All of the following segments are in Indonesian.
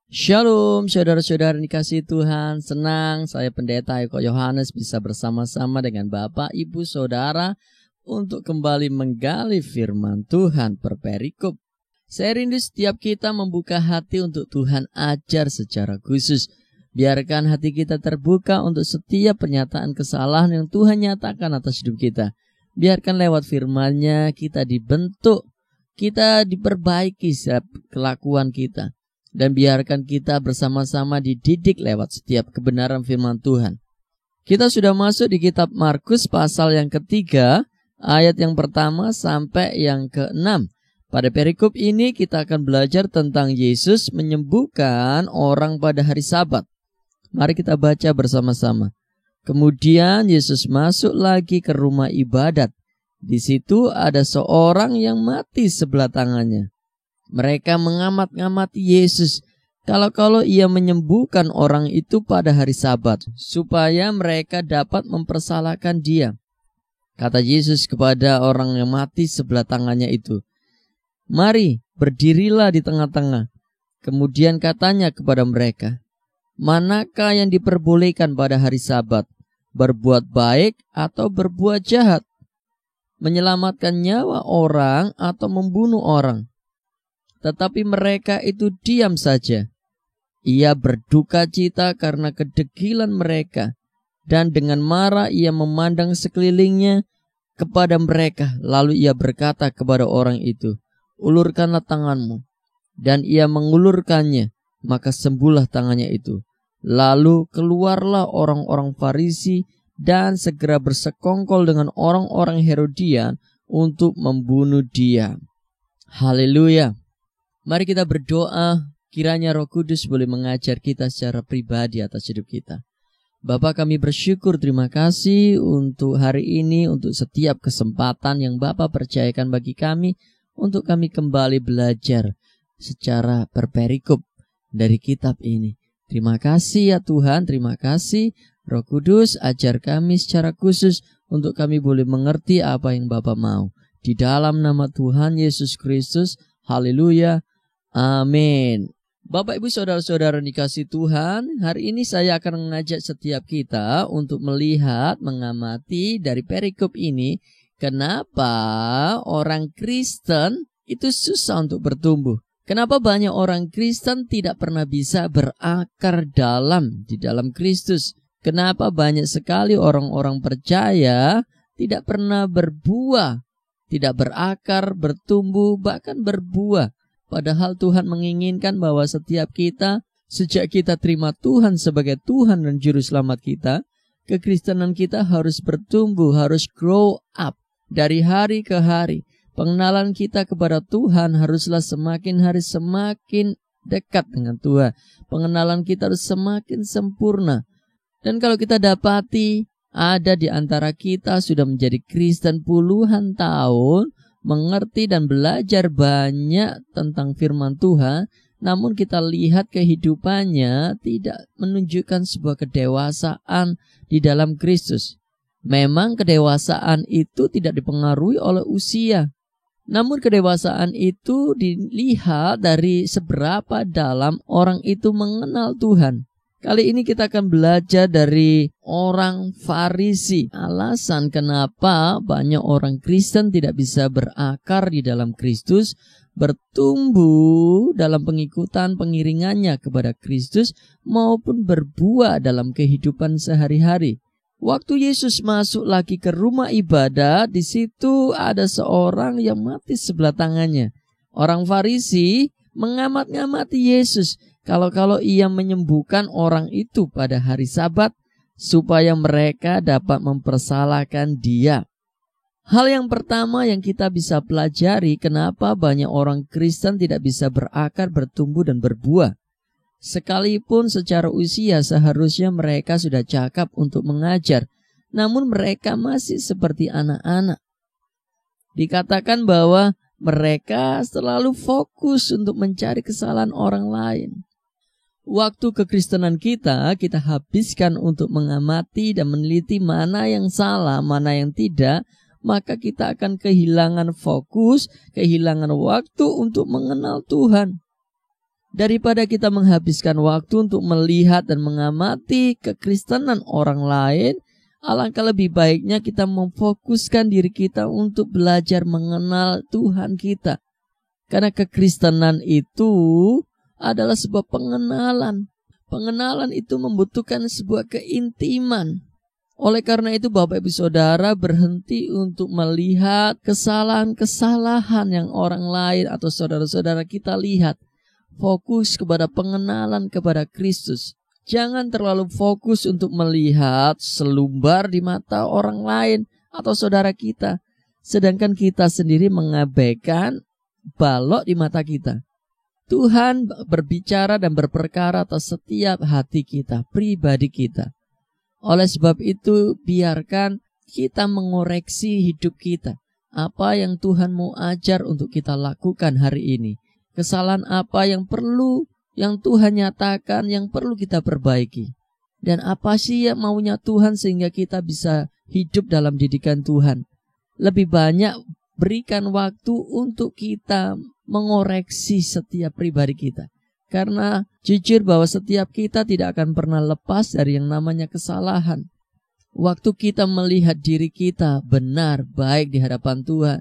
Shalom saudara-saudara dikasihi Tuhan. Senang saya Pendeta Eko Yohanes bisa bersama-sama dengan Bapak, Ibu, Saudara untuk kembali menggali firman Tuhan per perikop. Saya rindu setiap kita membuka hati untuk Tuhan ajar secara khusus. Biarkan hati kita terbuka untuk setiap pernyataan kesalahan yang Tuhan nyatakan atas hidup kita. Biarkan lewat firman-Nya kita dibentuk, kita diperbaiki setiap kelakuan kita. Dan biarkan kita bersama-sama dididik lewat setiap kebenaran firman Tuhan. Kita sudah masuk di kitab Markus pasal yang ketiga, ayat yang pertama sampai yang ke-6. Pada perikop ini kita akan belajar tentang Yesus menyembuhkan orang pada hari Sabat. Mari kita baca bersama-sama. Kemudian Yesus masuk lagi ke rumah ibadat. Di situ ada seorang yang mati sebelah tangannya. Mereka mengamat-ngamati Yesus kalau ia menyembuhkan orang itu pada hari Sabat, supaya mereka dapat mempersalahkan dia. Kata Yesus kepada orang yang mati sebelah tangannya itu, "Mari, berdirilah di tengah-tengah." Kemudian katanya kepada mereka, "Manakah yang diperbolehkan pada hari Sabat, berbuat baik atau berbuat jahat, menyelamatkan nyawa orang atau membunuh orang?" Tetapi mereka itu diam saja. Ia berduka cita karena kedegilan mereka, dan dengan marah ia memandang sekelilingnya kepada mereka. Lalu ia berkata kepada orang itu, "Ulurkanlah tanganmu." Dan ia mengulurkannya, maka sembuhlah tangannya itu. Lalu keluarlah orang-orang Farisi dan segera bersekongkol dengan orang-orang Herodian untuk membunuh dia. Haleluya. Mari kita berdoa, kiranya Roh Kudus boleh mengajar kita secara pribadi atas hidup kita. Bapa, kami bersyukur, terima kasih untuk hari ini, untuk setiap kesempatan yang Bapa percayakan bagi kami, untuk kami kembali belajar secara perperikop dari kitab ini. Terima kasih ya Tuhan, terima kasih Roh Kudus, ajar kami secara khusus untuk kami boleh mengerti apa yang Bapa mau. Di dalam nama Tuhan Yesus Kristus, haleluya. Amin. Bapak, Ibu, Saudara-saudara dikasihi Tuhan, hari ini saya akan mengajak setiap kita untuk melihat, mengamati dari perikop ini, kenapa orang Kristen itu susah untuk bertumbuh. Kenapa banyak orang Kristen tidak pernah bisa berakar di dalam Kristus. Kenapa banyak sekali orang-orang percaya tidak pernah berbuah, tidak berakar, bertumbuh, bahkan berbuah. Padahal Tuhan menginginkan bahwa setiap kita, sejak kita terima Tuhan sebagai Tuhan dan Juru Selamat kita, kekristenan kita harus bertumbuh, harus grow up dari hari ke hari. Pengenalan kita kepada Tuhan haruslah semakin hari semakin dekat dengan Tuhan. Pengenalan kita harus semakin sempurna. Dan kalau kita dapati ada di antara kita sudah menjadi Kristen puluhan tahun, mengerti dan belajar banyak tentang firman Tuhan, namun kita lihat kehidupannya tidak menunjukkan sebuah kedewasaan di dalam Kristus. Memang kedewasaan itu tidak dipengaruhi oleh usia, namun kedewasaan itu dilihat dari seberapa dalam orang itu mengenal Tuhan. Kali ini kita akan belajar dari orang Farisi. Alasan kenapa banyak orang Kristen tidak bisa berakar di dalam Kristus, bertumbuh dalam pengikutan pengiringannya kepada Kristus, maupun berbuah dalam kehidupan sehari-hari. Waktu Yesus masuk lagi ke rumah ibadat, di situ ada seorang yang mati sebelah tangannya. Orang Farisi mengamat-ngamati Yesus kalau ia menyembuhkan orang itu pada hari Sabat, supaya mereka dapat mempersalahkan dia. Hal yang pertama yang kita bisa pelajari, kenapa banyak orang Kristen tidak bisa berakar, bertumbuh, dan berbuah. Sekalipun secara usia seharusnya mereka sudah cakap untuk mengajar, namun mereka masih seperti anak-anak. Dikatakan bahwa mereka selalu fokus untuk mencari kesalahan orang lain. Waktu kekristenan kita habiskan untuk mengamati dan meneliti mana yang salah, mana yang tidak, maka kita akan kehilangan fokus, kehilangan waktu untuk mengenal Tuhan. Daripada kita menghabiskan waktu untuk melihat dan mengamati kekristenan orang lain, alangkah lebih baiknya kita memfokuskan diri kita untuk belajar mengenal Tuhan kita. Karena kekristenan itu adalah sebuah pengenalan. Pengenalan itu membutuhkan sebuah keintiman. Oleh karena itu Bapak Ibu Saudara berhenti untuk melihat kesalahan-kesalahan yang orang lain atau saudara-saudara kita lihat. Fokus kepada pengenalan kepada Kristus. Jangan terlalu fokus untuk melihat selumbar di mata orang lain atau saudara kita. Sedangkan kita sendiri mengabaikan balok di mata kita. Tuhan berbicara dan berperkara atas setiap hati kita, pribadi kita. Oleh sebab itu, biarkan kita mengoreksi hidup kita. Apa yang Tuhan mau ajar untuk kita lakukan hari ini. Kesalahan apa yang Tuhan nyatakan, yang perlu kita perbaiki. Dan apa sih yang maunya Tuhan sehingga kita bisa hidup dalam didikan Tuhan. Lebih banyak berikan waktu untuk kita mengoreksi setiap pribadi kita. Karena jujur bahwa setiap kita tidak akan pernah lepas dari yang namanya kesalahan. Waktu kita melihat diri kita benar, baik di hadapan Tuhan,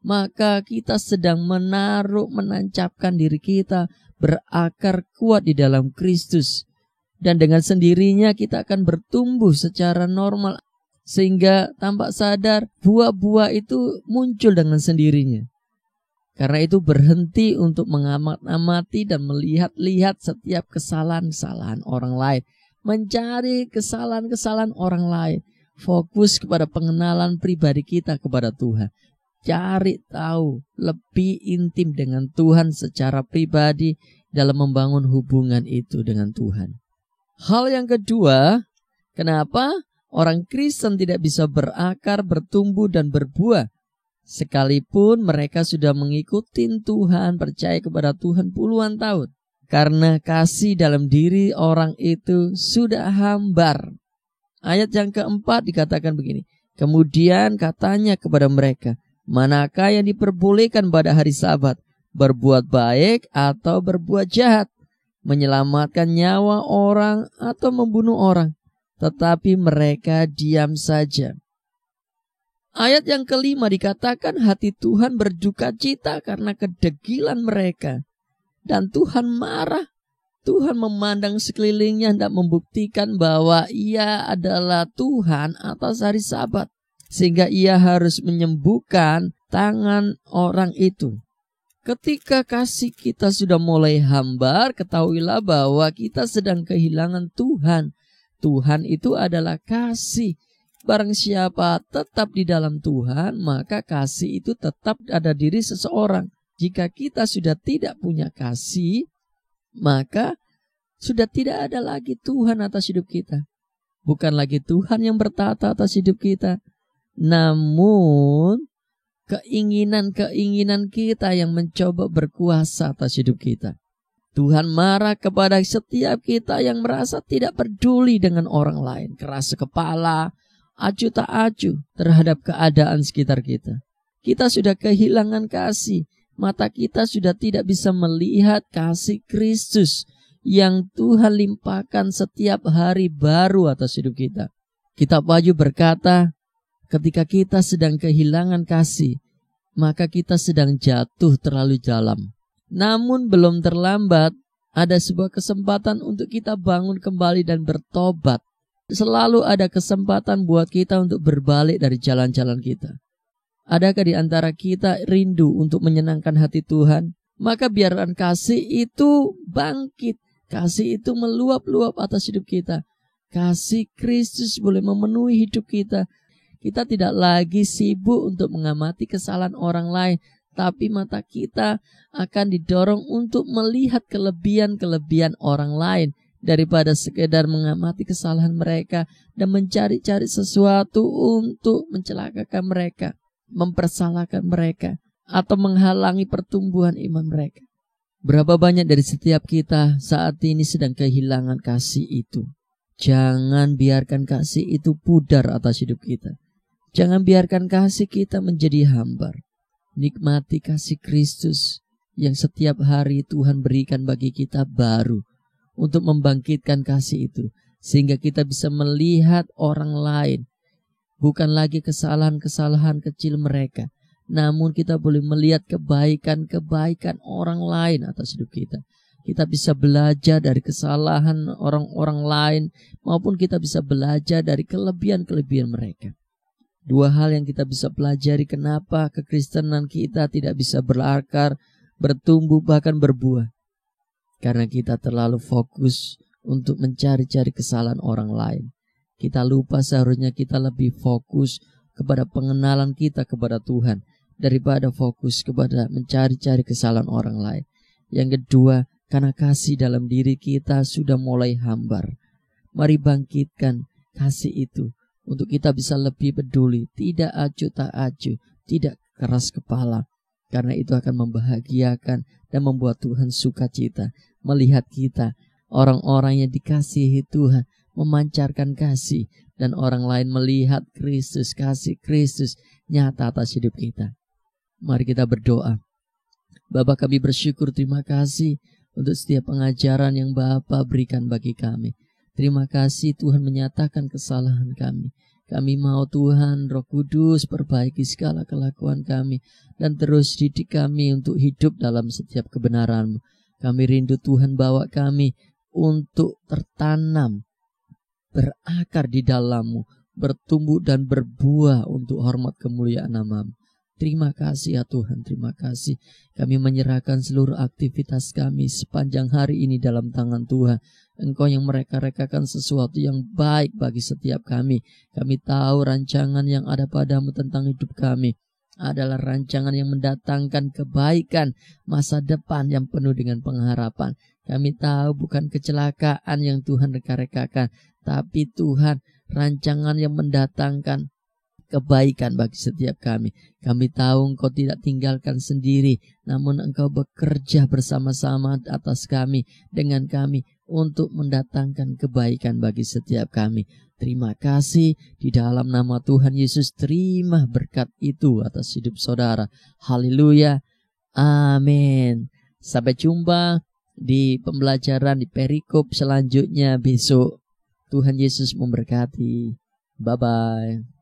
maka kita sedang menancapkan diri kita berakar kuat di dalam Kristus. Dan dengan sendirinya kita akan bertumbuh secara normal. Sehingga tanpa sadar buah-buah itu muncul dengan sendirinya. Karena itu berhenti untuk mengamati dan melihat-lihat setiap kesalahan-kesalahan orang lain. Mencari kesalahan-kesalahan orang lain. Fokus kepada pengenalan pribadi kita kepada Tuhan. Cari tahu lebih intim dengan Tuhan secara pribadi dalam membangun hubungan itu dengan Tuhan. Hal yang kedua, kenapa orang Kristen tidak bisa berakar, bertumbuh dan berbuah sekalipun mereka sudah mengikuti Tuhan, percaya kepada Tuhan puluhan tahun? Karena kasih dalam diri orang itu sudah hambar. Ayat yang keempat dikatakan begini. Kemudian katanya kepada mereka, manakah yang diperbolehkan pada hari Sabat? Berbuat baik atau berbuat jahat? Menyelamatkan nyawa orang atau membunuh orang? Tetapi mereka diam saja. Ayat yang kelima dikatakan hati Tuhan berduka cita karena kedegilan mereka. Dan Tuhan marah. Tuhan memandang sekelilingnya dan membuktikan bahwa Ia adalah Tuhan atas hari Sabat. Sehingga Ia harus menyembuhkan tangan orang itu. Ketika kasih kita sudah mulai hambar, ketahuilah bahwa kita sedang kehilangan Tuhan. Tuhan itu adalah kasih. Barang siapa tetap di dalam Tuhan, maka kasih itu tetap ada diri seseorang. Jika kita sudah tidak punya kasih, maka sudah tidak ada lagi Tuhan atas hidup kita. Bukan lagi Tuhan yang bertata atas hidup kita, namun keinginan-keinginan kita yang mencoba berkuasa atas hidup kita. Tuhan marah kepada setiap kita yang merasa tidak peduli dengan orang lain, keras kepala, acuh tak acuh terhadap keadaan sekitar kita. Kita sudah kehilangan kasih. Mata kita sudah tidak bisa melihat kasih Kristus yang Tuhan limpahkan setiap hari baru atas hidup kita. Kitab Wahyu berkata, ketika kita sedang kehilangan kasih, maka kita sedang jatuh terlalu dalam. Namun belum terlambat, ada sebuah kesempatan untuk kita bangun kembali dan bertobat. Selalu ada kesempatan buat kita untuk berbalik dari jalan-jalan kita. Adakah di antara kita rindu untuk menyenangkan hati Tuhan? Maka biarkan kasih itu bangkit. Kasih itu meluap-luap atas hidup kita. Kasih Kristus boleh memenuhi hidup kita. Kita tidak lagi sibuk untuk mengamati kesalahan orang lain, tapi mata kita akan didorong untuk melihat kelebihan-kelebihan orang lain daripada sekedar mengamati kesalahan mereka dan mencari-cari sesuatu untuk mencelakakan mereka, mempersalahkan mereka, atau menghalangi pertumbuhan iman mereka. Berapa banyak dari setiap kita saat ini sedang kehilangan kasih itu. Jangan biarkan kasih itu pudar atas hidup kita. Jangan biarkan kasih kita menjadi hambar. Nikmati kasih Kristus. yang setiap hari Tuhan berikan bagi kita baru untuk membangkitkan kasih itu, sehingga kita bisa melihat orang lain bukan lagi kesalahan-kesalahan kecil mereka, namun kita boleh melihat kebaikan-kebaikan orang lain atas hidup kita. Kita bisa belajar dari kesalahan orang-orang lain, maupun kita bisa belajar dari kelebihan-kelebihan mereka. Dua hal yang kita bisa pelajari kenapa kekristenan kita tidak bisa berakar, bertumbuh, bahkan berbuah. Karena kita terlalu fokus untuk mencari-cari kesalahan orang lain. Kita lupa seharusnya kita lebih fokus kepada pengenalan kita kepada Tuhan daripada fokus kepada mencari-cari kesalahan orang lain. Yang kedua, karena kasih dalam diri kita sudah mulai hambar. Mari bangkitkan kasih itu untuk kita bisa lebih peduli, tidak acuh tak acuh, tidak keras kepala. Karena itu akan membahagiakan dan membuat Tuhan sukacita melihat kita, orang-orang yang dikasihi Tuhan, memancarkan kasih, dan orang lain melihat Kristus, kasih Kristus nyata atas hidup kita. Mari kita berdoa. Bapa, kami bersyukur, terima kasih untuk setiap pengajaran yang Bapa berikan bagi kami. Terima kasih Tuhan menyatakan kesalahan kami. Kami mau Tuhan Roh Kudus perbaiki segala kelakuan kami dan terus didik kami untuk hidup dalam setiap kebenaran-Mu. Kami rindu Tuhan bawa kami untuk tertanam, berakar di dalam-Mu, bertumbuh dan berbuah untuk hormat kemuliaan nama-Mu. Terima kasih ya Tuhan, terima kasih. Kami menyerahkan seluruh aktivitas kami sepanjang hari ini dalam tangan Tuhan. Engkau yang mereka-rekakan sesuatu yang baik bagi setiap kami. Kami tahu rancangan yang ada padamu tentang hidup kami adalah rancangan yang mendatangkan kebaikan, masa depan yang penuh dengan pengharapan. Kami tahu bukan kecelakaan yang Tuhan reka-rekakan, tapi Tuhan rancangan yang mendatangkan kebaikan bagi setiap kami. Kami tahu Engkau tidak tinggalkan sendiri, namun Engkau bekerja bersama-sama atas kami, dengan kami, untuk mendatangkan kebaikan bagi setiap kami. Terima kasih di dalam nama Tuhan Yesus. Terima berkat itu atas hidup saudara. Haleluya. Amin. Sampai jumpa di pembelajaran di perikop selanjutnya besok. Tuhan Yesus memberkati. Bye-bye.